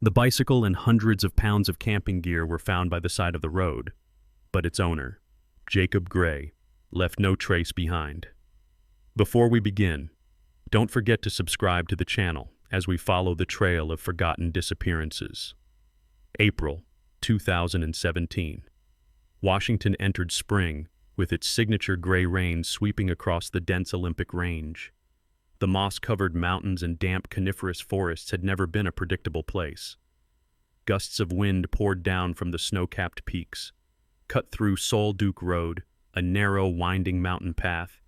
The bicycle and hundreds of pounds of camping gear were found by the side of the road, but its owner, Jacob Gray, left no trace behind. Before we begin, don't forget to subscribe to the channel as we follow the trail of forgotten disappearances. April 2017. Washington entered spring with its signature gray rain sweeping across the dense Olympic Range. The moss-covered mountains and damp coniferous forests had never been a predictable place. Gusts of wind poured down from the snow-capped peaks, cut through Duc Road, a narrow, winding mountain path,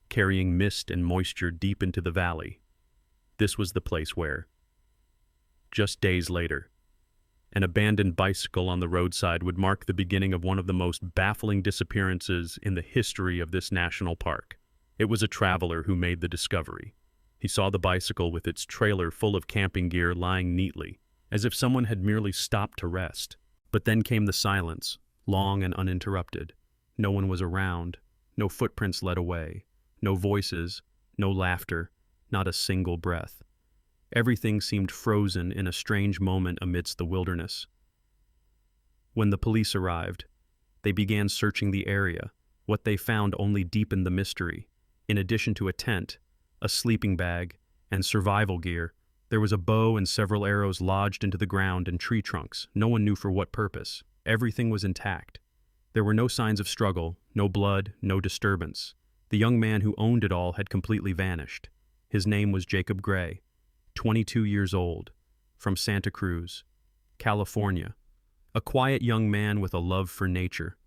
carrying mist and moisture deep into the valley. This was the place where, just days later, an abandoned bicycle on the roadside would mark the beginning of one of the most baffling disappearances in the history of this national park. It was a traveler who made the discovery. He saw the bicycle with its trailer full of camping gear lying neatly, as if someone had merely stopped to rest. But then came the silence, long and uninterrupted. No one was around, no footprints led away, no voices, no laughter, not a single breath. Everything seemed frozen in a strange moment amidst the wilderness. When the police arrived, they began searching the area. What they found only deepened the mystery. In addition to a tent, a sleeping bag, and survival gear, there was a bow and several arrows lodged into the ground and tree trunks. No one knew for what purpose. Everything was intact. There were no signs of struggle, no blood, no disturbance. The young man who owned it all had completely vanished. His name was Jacob Gray, 22 years old, from Santa Cruz, California. A quiet young man with a love for nature,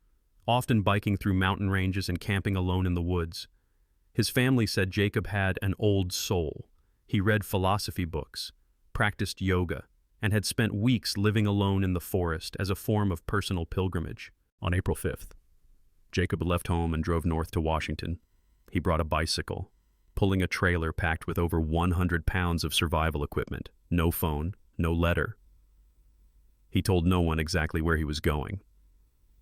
often biking through mountain ranges and camping alone in the woods. His family said Jacob had an old soul. He read philosophy books, practiced yoga, and had spent weeks living alone in the forest as a form of personal pilgrimage. On April 5th, Jacob left home and drove north to Washington. He brought a bicycle, pulling a trailer packed with over 100 pounds of survival equipment. No phone, no letter. He told no one exactly where he was going.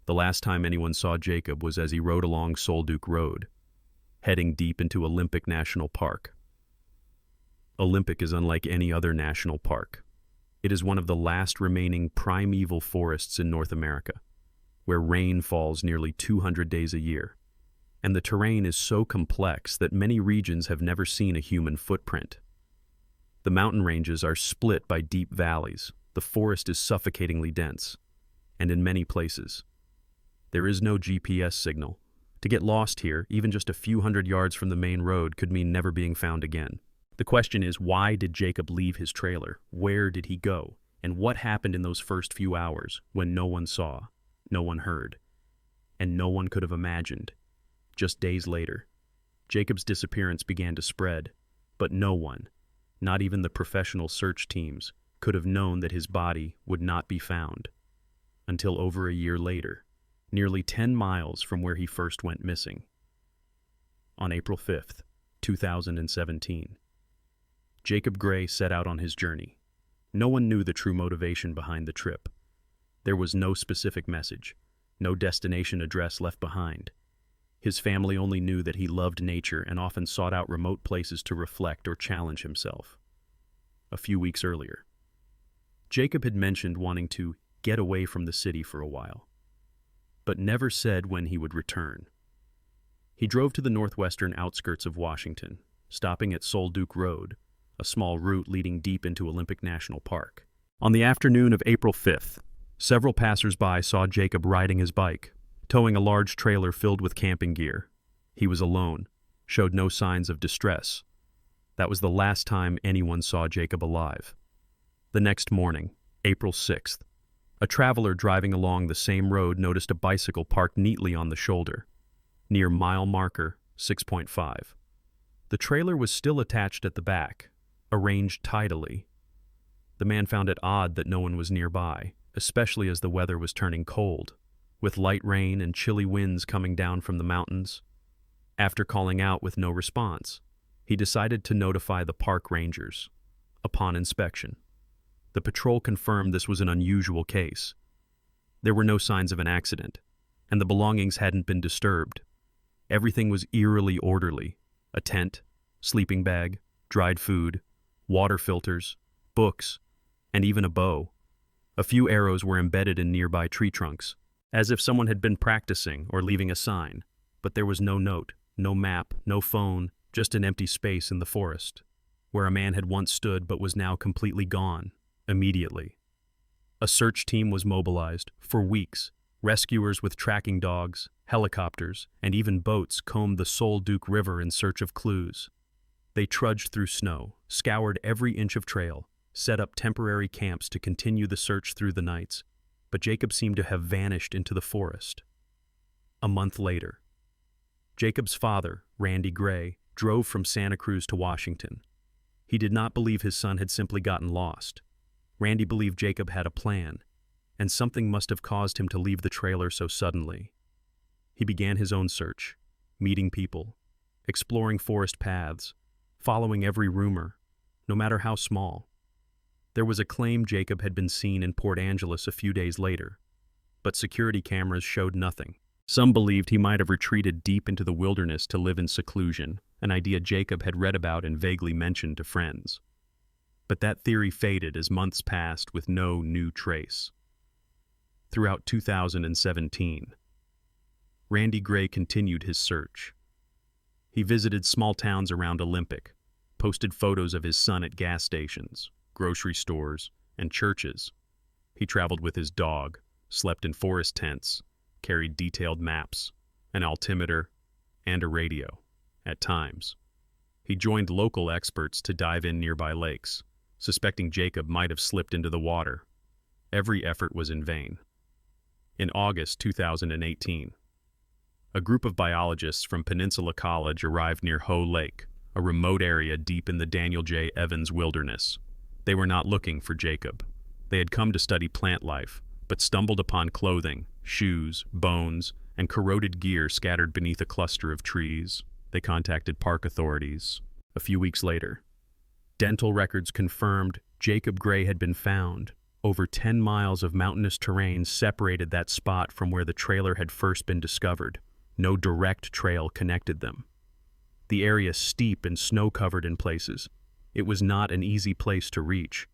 The last time anyone saw Jacob was as he rode along Duc Road, heading deep into Olympic National Park. Olympic is unlike any other national park. It is one of the last remaining primeval forests in North America, where rain falls nearly 200 days a year, and the terrain is so complex that many regions have never seen a human footprint. The mountain ranges are split by deep valleys, the forest is suffocatingly dense, and in many places, there is no GPS signal. To get lost here, even just a few hundred yards from the main road, could mean never being found again. The question is, why did Jacob leave his trailer? Where did he go? And what happened in those first few hours when no one saw, no one heard, and no one could have imagined? Just days later, Jacob's disappearance began to spread, but no one, not even the professional search teams, could have known that his body would not be found until over a year later, nearly 10 miles from where he first went missing. On April 5th, 2017, Jacob Gray set out on his journey. No one knew the true motivation behind the trip. There was no specific message, no destination address left behind. His family only knew that he loved nature and often sought out remote places to reflect or challenge himself. A few weeks earlier, Jacob had mentioned wanting to get away from the city for a while, but never said when he would return. He drove to the northwestern outskirts of Washington, stopping at Duc Road, a small route leading deep into Olympic National Park. On the afternoon of April 5th, several passers-by saw Jacob riding his bike, towing a large trailer filled with camping gear. He was alone, showed no signs of distress. That was the last time anyone saw Jacob alive. The next morning, April 6th, a traveler driving along the same road noticed a bicycle parked neatly on the shoulder, near mile marker 6.5. The trailer was still attached at the back, arranged tidily. The man found it odd that no one was nearby, especially as the weather was turning cold, with light rain and chilly winds coming down from the mountains. After calling out with no response, he decided to notify the park rangers. Upon inspection, the patrol confirmed this was an unusual case. There were no signs of an accident, and the belongings hadn't been disturbed. Everything was eerily orderly: a tent, sleeping bag, dried food, water filters, books, and even a bow. A few arrows were embedded in nearby tree trunks, as if someone had been practicing or leaving a sign, but there was no note, no map, no phone, just an empty space in the forest, where a man had once stood but was now completely gone, immediately. A search team was mobilized, for weeks. Rescuers with tracking dogs, helicopters, and even boats combed the Duc River in search of clues. They trudged through snow, scoured every inch of trail, set up temporary camps to continue the search through the nights, but Jacob seemed to have vanished into the forest. A month later, Jacob's father, Randy Gray, drove from Santa Cruz to Washington. He did not believe his son had simply gotten lost. Randy believed Jacob had a plan, and something must have caused him to leave the trailer so suddenly. He began his own search, meeting people, exploring forest paths, following every rumor, no matter how small. There was a claim Jacob had been seen in Port Angeles a few days later, but security cameras showed nothing. Some believed he might have retreated deep into the wilderness to live in seclusion, an idea Jacob had read about and vaguely mentioned to friends. But that theory faded as months passed with no new trace. Throughout 2017, Randy Gray continued his search. He visited small towns around Olympic, posted photos of his son at gas stations, grocery stores, and churches. He traveled with his dog, slept in forest tents, carried detailed maps, an altimeter, and a radio, at times. He joined local experts to dive in nearby lakes, suspecting Jacob might have slipped into the water. Every effort was in vain. In August 2018, a group of biologists from Peninsula College arrived near Hoh Lake, a remote area deep in the Daniel J. Evans wilderness. They were not looking for Jacob. They had come to study plant life, but stumbled upon clothing, shoes, bones, and corroded gear scattered beneath a cluster of trees. They contacted park authorities. A few weeks later, dental records confirmed Jacob Gray had been found. Over 10 miles of mountainous terrain separated that spot from where the trailer had first been discovered. No direct trail connected them. The area steep and snow-covered in places. It was not an easy place to reach,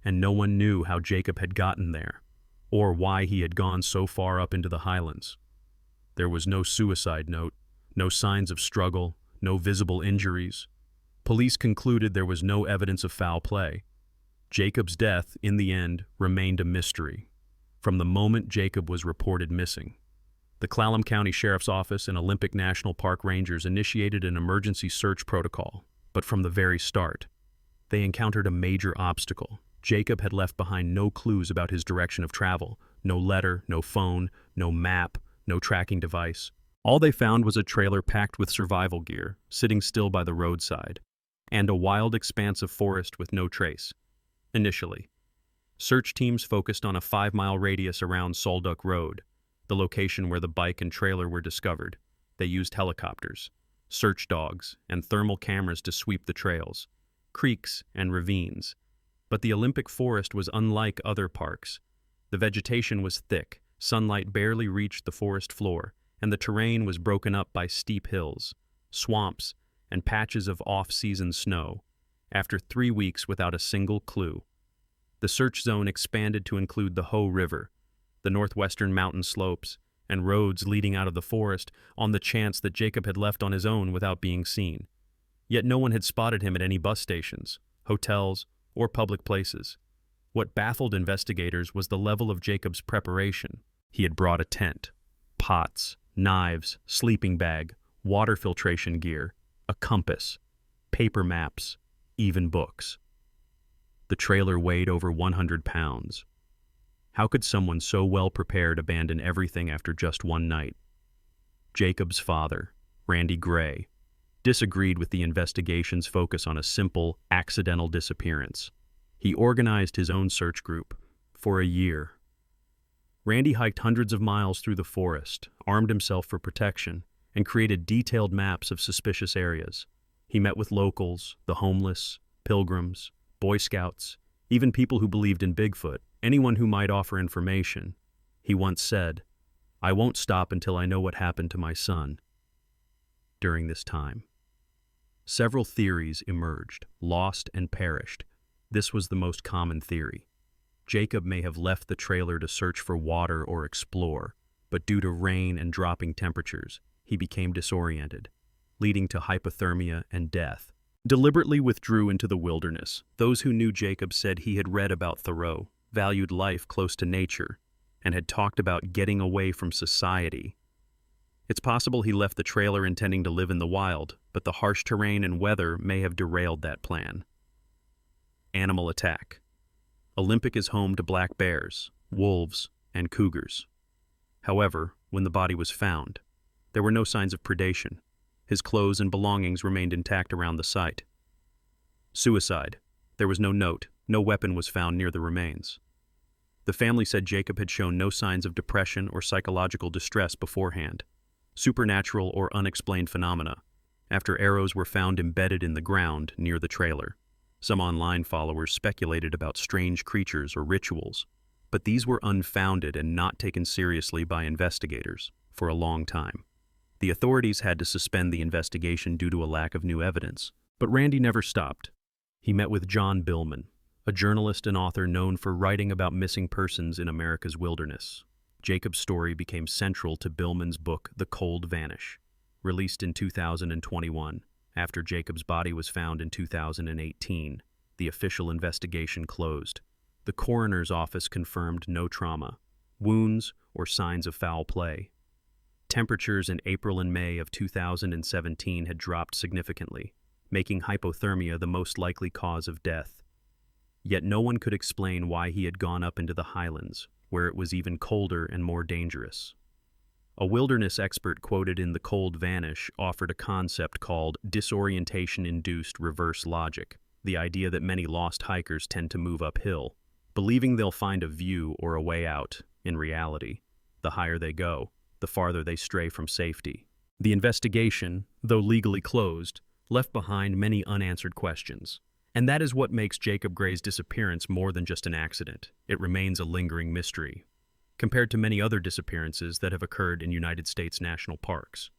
and no one knew how Jacob had gotten there, or why he had gone so far up into the highlands. There was no suicide note, no signs of struggle, no visible injuries. Police concluded there was no evidence of foul play. Jacob's death, in the end, remained a mystery, from the moment Jacob was reported missing. The Clallam County Sheriff's Office and Olympic National Park Rangers initiated an emergency search protocol, but from the very start, they encountered a major obstacle. Jacob had left behind no clues about his direction of travel, no letter, no phone, no map, no tracking device. All they found was a trailer packed with survival gear, sitting still by the roadside, and a wild expanse of forest with no trace. Initially, search teams focused on a 5-mile radius around Duc Road, the location where the bike and trailer were discovered. They used helicopters, search dogs, and thermal cameras to sweep the trails, creeks, and ravines. But the Olympic Forest was unlike other parks. The vegetation was thick, sunlight barely reached the forest floor, and the terrain was broken up by steep hills, swamps, and patches of off-season snow. After 3 weeks without a single clue, the search zone expanded to include the Hoh River, the northwestern mountain slopes, and roads leading out of the forest on the chance that Jacob had left on his own without being seen. Yet no one had spotted him at any bus stations, hotels, or public places. What baffled investigators was the level of Jacob's preparation. He had brought a tent, pots, knives, sleeping bag, water filtration gear, a compass, paper maps, even books. The trailer weighed over 100 pounds. How could someone so well prepared abandon everything after just one night? Jacob's father, Randy Gray, disagreed with the investigation's focus on a simple, accidental disappearance. He organized his own search group for a year. Randy hiked hundreds of miles through the forest, armed himself for protection, and created detailed maps of suspicious areas. He met with locals, the homeless, pilgrims, Boy Scouts, even people who believed in Bigfoot, anyone who might offer information. He once said, "I won't stop until I know what happened to my son." During this time, several theories emerged, lost and perished. This was the most common theory. Jacob may have left the trailer to search for water or explore, but due to rain and dropping temperatures, he became disoriented, leading to hypothermia and death. Deliberately withdrew into the wilderness. Those who knew Jacob said he had read about Thoreau, valued life close to nature, and had talked about getting away from society. It's possible he left the trailer intending to live in the wild, but the harsh terrain and weather may have derailed that plan. Animal attack. Olympic is home to black bears, wolves, and cougars. However, when the body was found, there were no signs of predation. His clothes and belongings remained intact around the site. Suicide. There was no note, no weapon was found near the remains. The family said Jacob had shown no signs of depression or psychological distress beforehand. Supernatural or unexplained phenomena, after arrows were found embedded in the ground near the trailer. Some online followers speculated about strange creatures or rituals, but these were unfounded and not taken seriously by investigators for a long time. The authorities had to suspend the investigation due to a lack of new evidence, but Randy never stopped. He met with John Billman, a journalist and author known for writing about missing persons in America's wilderness. Jacob's story became central to Billman's book, The Cold Vanish, released in 2021. After Jacob's body was found in 2018, the official investigation closed. The coroner's office confirmed no trauma, wounds, or signs of foul play. Temperatures in April and May of 2017 had dropped significantly, making hypothermia the most likely cause of death. Yet no one could explain why he had gone up into the highlands, where it was even colder and more dangerous. A wilderness expert quoted in The Cold Vanish offered a concept called disorientation-induced reverse logic, the idea that many lost hikers tend to move uphill, believing they'll find a view or a way out. In reality, the higher they go, the farther they stray from safety. The investigation, though legally closed, left behind many unanswered questions. And that is what makes Jacob Gray's disappearance more than just an accident. It remains a lingering mystery, compared to many other disappearances that have occurred in United States national parks.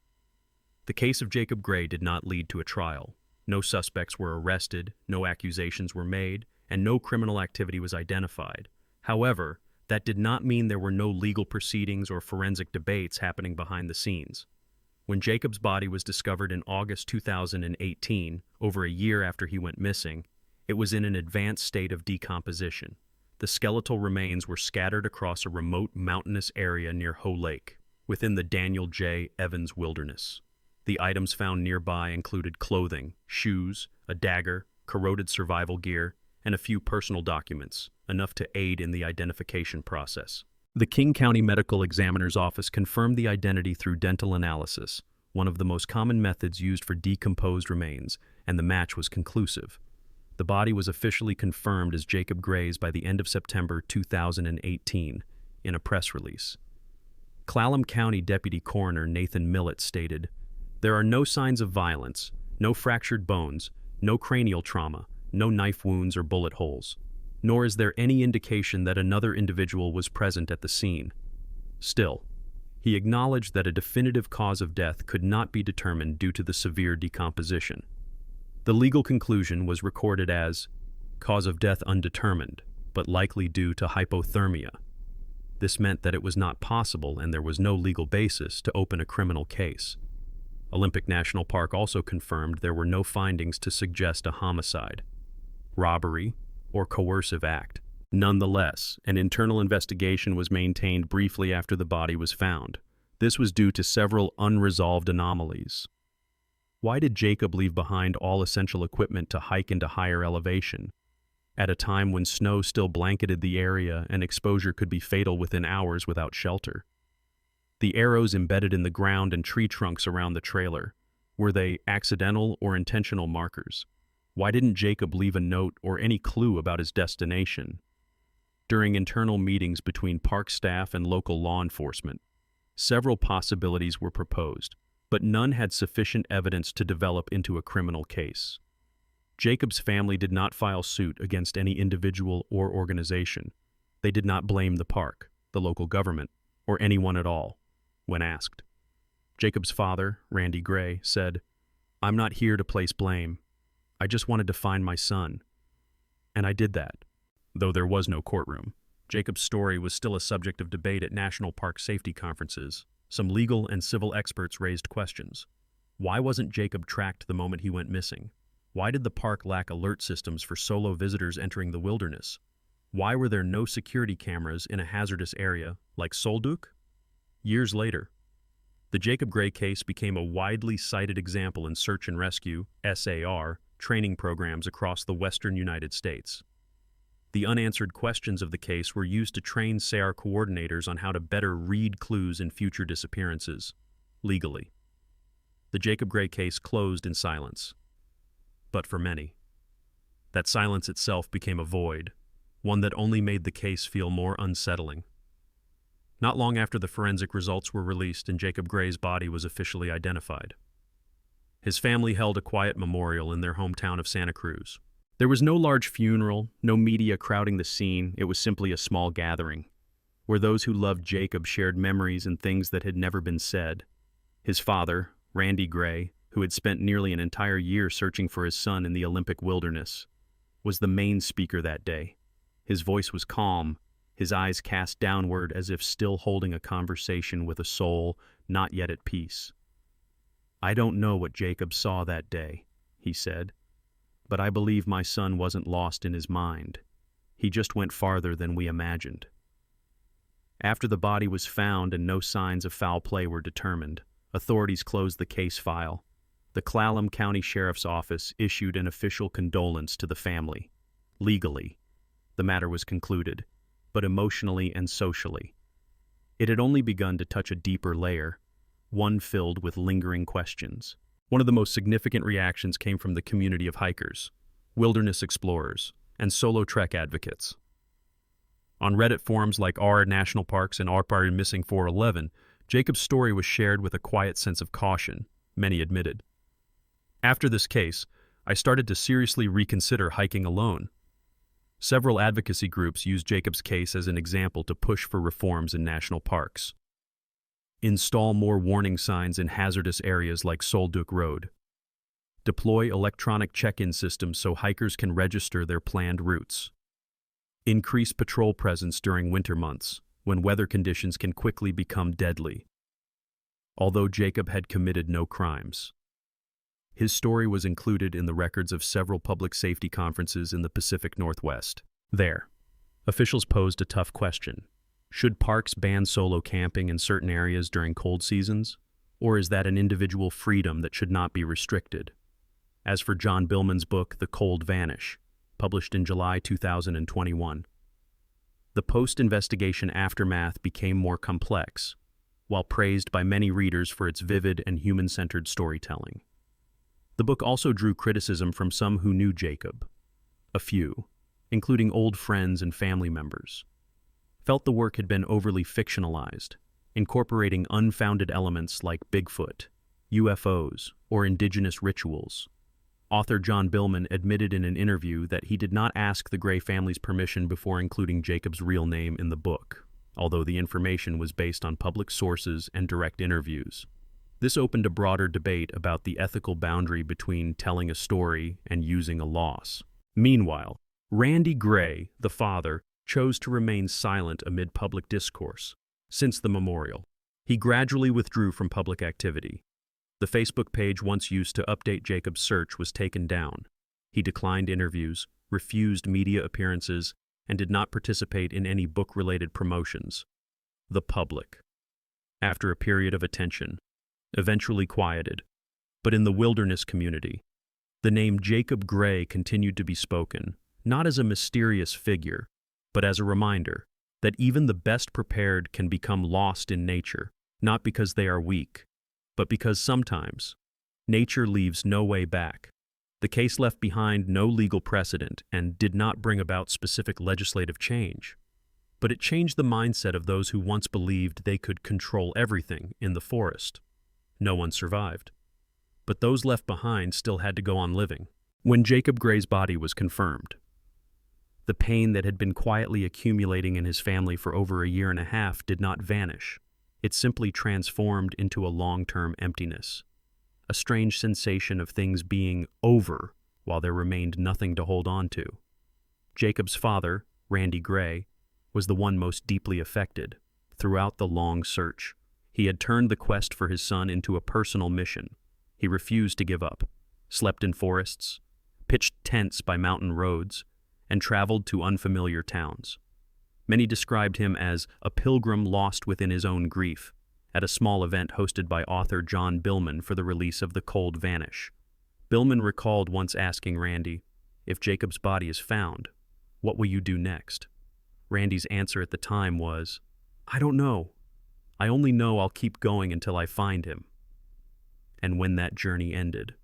The case of Jacob Gray did not lead to a trial. No suspects were arrested, no accusations were made, and no criminal activity was identified. However, that did not mean there were no legal proceedings or forensic debates happening behind the scenes. When Jacob's body was discovered in August 2018, over a year after he went missing, it was in an advanced state of decomposition. The skeletal remains were scattered across a remote mountainous area near Ho Lake, within the Daniel J. Evans Wilderness. The items found nearby included clothing, shoes, a dagger, corroded survival gear, and a few personal documents, enough to aid in the identification process. The King County Medical Examiner's Office confirmed the identity through dental analysis, one of the most common methods used for decomposed remains, and the match was conclusive. The body was officially confirmed as Jacob Gray's by the end of September 2018 in a press release. Clallam County Deputy Coroner Nathan Millett stated, "There are no signs of violence, no fractured bones, no cranial trauma, no knife wounds or bullet holes, nor is there any indication that another individual was present at the scene." Still, he acknowledged that a definitive cause of death could not be determined due to the severe decomposition. The legal conclusion was recorded as cause of death undetermined, but likely due to hypothermia. This meant that it was not possible and there was no legal basis to open a criminal case. Olympic National Park also confirmed there were no findings to suggest a homicide, robbery, or coercive act. Nonetheless, an internal investigation was maintained briefly after the body was found. This was due to several unresolved anomalies. Why did Jacob leave behind all essential equipment to hike into higher elevation, at a time when snow still blanketed the area and exposure could be fatal within hours without shelter? The arrows embedded in the ground and tree trunks around the trailer, were they accidental or intentional markers? Why didn't Jacob leave a note or any clue about his destination? During internal meetings between park staff and local law enforcement, several possibilities were proposed, but none had sufficient evidence to develop into a criminal case. Jacob's family did not file suit against any individual or organization. They did not blame the park, the local government, or anyone at all, when asked. Jacob's father, Randy Gray, said, "I'm not here to place blame. I just wanted to find my son. And I did that," though there was no courtroom. Jacob's story was still a subject of debate at national park safety conferences. Some legal and civil experts raised questions. Why wasn't Jacob tracked the moment he went missing? Why did the park lack alert systems for solo visitors entering the wilderness? Why were there no security cameras in a hazardous area like Duc? Years later, the Jacob Gray case became a widely cited example in search and rescue (SAR) training programs across the western United States. The unanswered questions of the case were used to train SAR coordinators on how to better read clues in future disappearances, legally. The Jacob Gray case closed in silence. But for many, that silence itself became a void, one that only made the case feel more unsettling. Not long after the forensic results were released and Jacob Gray's body was officially identified, his family held a quiet memorial in their hometown of Santa Cruz. There was no large funeral, no media crowding the scene. It was simply a small gathering, where those who loved Jacob shared memories and things that had never been said. His father, Randy Gray, who had spent nearly an entire year searching for his son in the Olympic wilderness, was the main speaker that day. His voice was calm, his eyes cast downward as if still holding a conversation with a soul not yet at peace. "I don't know what Jacob saw that day," he said, "but I believe my son wasn't lost in his mind. He just went farther than we imagined." After the body was found and no signs of foul play were determined, authorities closed the case file. The Clallam County Sheriff's Office issued an official condolence to the family. Legally, the matter was concluded, but emotionally and socially, it had only begun to touch a deeper layer, one filled with lingering questions. One of the most significant reactions came from the community of hikers, wilderness explorers, and solo trek advocates. On Reddit forums like r National Parks and r Missing 411, Jacob's story was shared with a quiet sense of caution, many admitted. After this case, I started to seriously reconsider hiking alone. Several advocacy groups used Jacob's case as an example to push for reforms in national parks. Install more warning signs in hazardous areas like Duc Road. Deploy electronic check-in systems so hikers can register their planned routes. Increase patrol presence during winter months, when weather conditions can quickly become deadly. Although Jacob had committed no crimes, his story was included in the records of several public safety conferences in the Pacific Northwest. There, officials posed a tough question. Should parks ban solo camping in certain areas during cold seasons? Or is that an individual freedom that should not be restricted? As for John Billman's book, The Cold Vanish, published in July 2021, the post-investigation aftermath became more complex, while praised by many readers for its vivid and human-centered storytelling. The book also drew criticism from some who knew Jacob. A few, including old friends and family members, felt the work had been overly fictionalized, incorporating unfounded elements like Bigfoot, UFOs, or indigenous rituals. Author John Billman admitted in an interview that he did not ask the Gray family's permission before including Jacob's real name in the book, although the information was based on public sources and direct interviews. This opened a broader debate about the ethical boundary between telling a story and using a loss. Meanwhile, Randy Gray, the father, chose to remain silent amid public discourse. Since the memorial, he gradually withdrew from public activity. The Facebook page once used to update Jacob's search was taken down. He declined interviews, refused media appearances, and did not participate in any book-related promotions. The public, after a period of attention, eventually quieted. But in the wilderness community, the name Jacob Gray continued to be spoken, not as a mysterious figure, but as a reminder that even the best prepared can become lost in nature, not because they are weak, but because sometimes nature leaves no way back. The case left behind no legal precedent and did not bring about specific legislative change, but it changed the mindset of those who once believed they could control everything in the forest. No one survived, but those left behind still had to go on living. When Jacob Gray's body was confirmed, the pain that had been quietly accumulating in his family for over a year and a half did not vanish. It simply transformed into a long-term emptiness, a strange sensation of things being over while there remained nothing to hold on to. Jacob's father, Randy Gray, was the one most deeply affected. Throughout the long search, he had turned the quest for his son into a personal mission. He refused to give up, slept in forests, pitched tents by mountain roads, and traveled to unfamiliar towns. Many described him as a pilgrim lost within his own grief, at a small event hosted by author John Billman for the release of the Cold Vanish. Billman recalled once asking Randy, "If Jacob's body is found, what will you do next?" Randy's answer at the time was, "I don't know. I only know I'll keep going until I find him." And when that journey ended,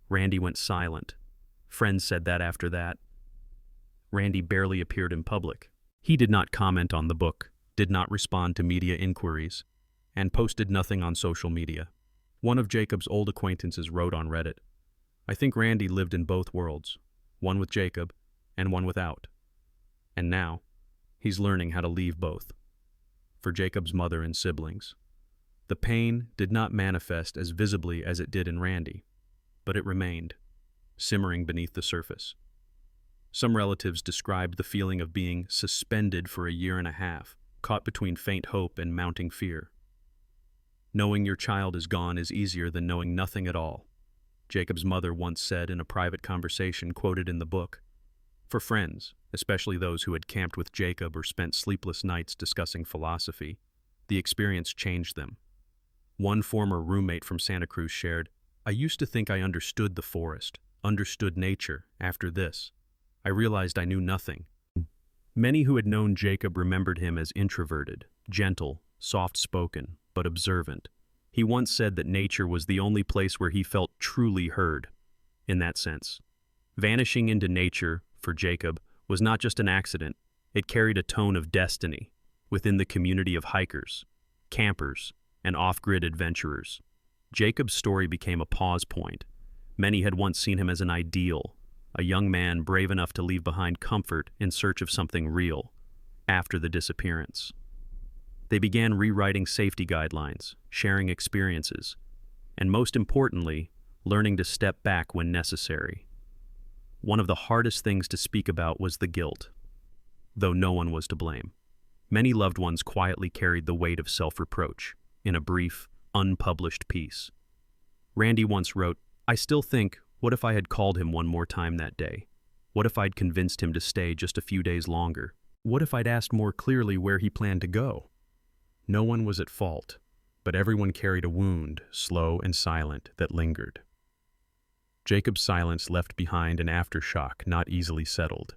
Randy went silent. Friends said that after that, Randy barely appeared in public. He did not comment on the book, did not respond to media inquiries, and posted nothing on social media. One of Jacob's old acquaintances wrote on Reddit, "I think Randy lived in both worlds, one with Jacob and one without. And now, he's learning how to leave both." For Jacob's mother and siblings, the pain did not manifest as visibly as it did in Randy, but it remained, simmering beneath the surface. Some relatives described the feeling of being suspended for a year and a half, caught between faint hope and mounting fear. Knowing your child is gone is easier than knowing nothing at all, Jacob's mother once said in a private conversation quoted in the book. For friends, especially those who had camped with Jacob or spent sleepless nights discussing philosophy, the experience changed them. One former roommate from Santa Cruz shared, "I used to think I understood the forest, understood nature. After this, I realized I knew nothing." Many who had known Jacob remembered him as introverted, gentle, soft-spoken, but observant. He once said that nature was the only place where he felt truly heard. In that sense, vanishing into nature, for Jacob, was not just an accident. It carried a tone of destiny within the community of hikers, campers, and off-grid adventurers. Jacob's story became a pause point. Many had once seen him as an ideal, a young man brave enough to leave behind comfort in search of something real. After the disappearance, they began rewriting safety guidelines, sharing experiences, and most importantly, learning to step back when necessary. One of the hardest things to speak about was the guilt, though no one was to blame. Many loved ones quietly carried the weight of self-reproach in a brief, unpublished piece. Randy once wrote, "I still think, what if I had called him one more time that day? What if I'd convinced him to stay just a few days longer? What if I'd asked more clearly where he planned to go?" No one was at fault, but everyone carried a wound, slow and silent, that lingered. Jacob's silence left behind an aftershock not easily settled,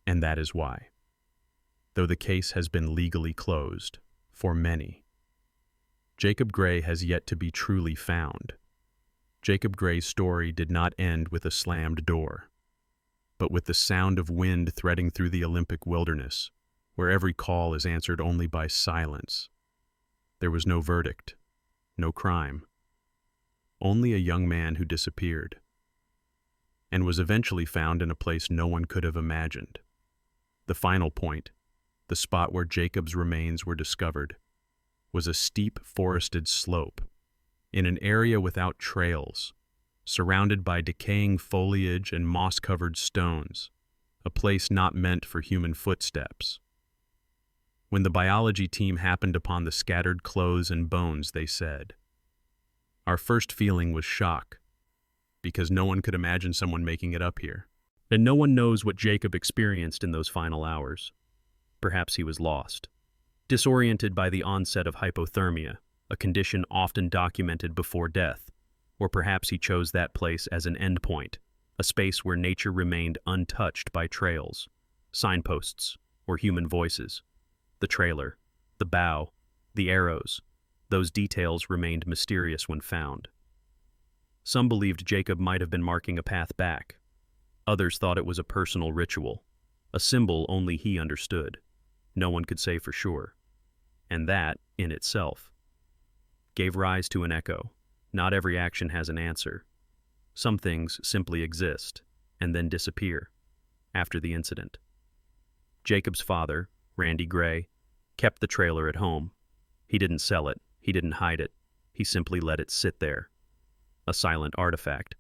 and that is why. Though the case has been legally closed, for many, Jacob Gray has yet to be truly found. Jacob Gray's story did not end with a slammed door, but with the sound of wind threading through the Olympic wilderness, where every call is answered only by silence. There was no verdict, no crime, only a young man who disappeared, and was eventually found in a place no one could have imagined. The final point, the spot where Jacob's remains were discovered, was a steep forested slope, in an area without trails, surrounded by decaying foliage and moss-covered stones, a place not meant for human footsteps. When the biology team happened upon the scattered clothes and bones, they said, "Our first feeling was shock, because no one could imagine someone making it up here." And no one knows what Jacob experienced in those final hours. Perhaps he was lost, disoriented by the onset of hypothermia, a condition often documented before death, or perhaps he chose that place as an endpoint, a space where nature remained untouched by trails, signposts, or human voices. The trailer, the bow, the arrows, those details remained mysterious when found. Some believed Jacob might have been marking a path back. Others thought it was a personal ritual, a symbol only he understood. No one could say for sure. And that, in itself, gave rise to an echo. Not every action has an answer. Some things simply exist and then disappear after the incident. Jacob's father, Randy Gray, kept the trailer at home. He didn't sell it. He didn't hide it. He simply let it sit there. A silent artifact.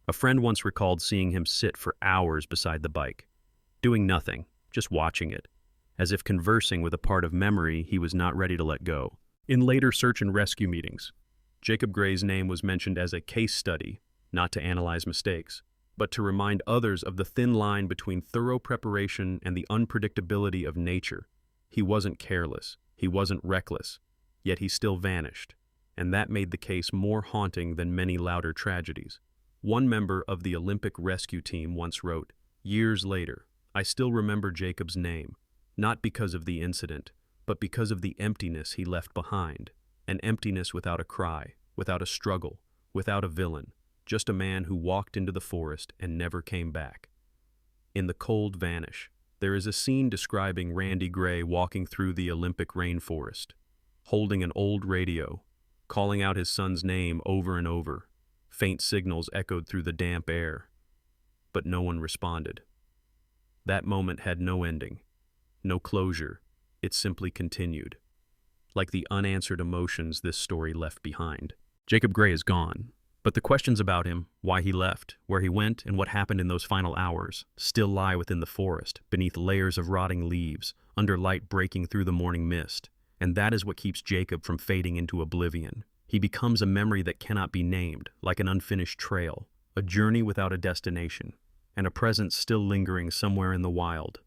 A friend once recalled seeing him sit for hours beside the bike, doing nothing, just watching it. as if conversing with a part of memory he was not ready to let go. In later search and rescue meetings, Jacob Gray's name was mentioned as a case study, not to analyze mistakes, but to remind others of the thin line between thorough preparation and the unpredictability of nature. He wasn't careless, he wasn't reckless, yet he still vanished, and that made the case more haunting than many louder tragedies. One member of the Olympic rescue team once wrote, "Years later, I still remember Jacob's name, not because of the incident, but because of the emptiness he left behind, an emptiness without a cry, without a struggle, without a villain, just a man who walked into the forest and never came back." In the Cold Vanish, there is a scene describing Randy Gray walking through the Olympic rainforest, holding an old radio, calling out his son's name over and over. Faint signals echoed through the damp air, but no one responded. That moment had no ending, no closure. It simply continued, like the unanswered emotions this story left behind. Jacob Gray is gone, but the questions about him, why he left, where he went, and what happened in those final hours, still lie within the forest, beneath layers of rotting leaves, under light breaking through the morning mist. And that is what keeps Jacob from fading into oblivion. He becomes a memory that cannot be named, like an unfinished trail, a journey without a destination, and a presence still lingering somewhere in the wild.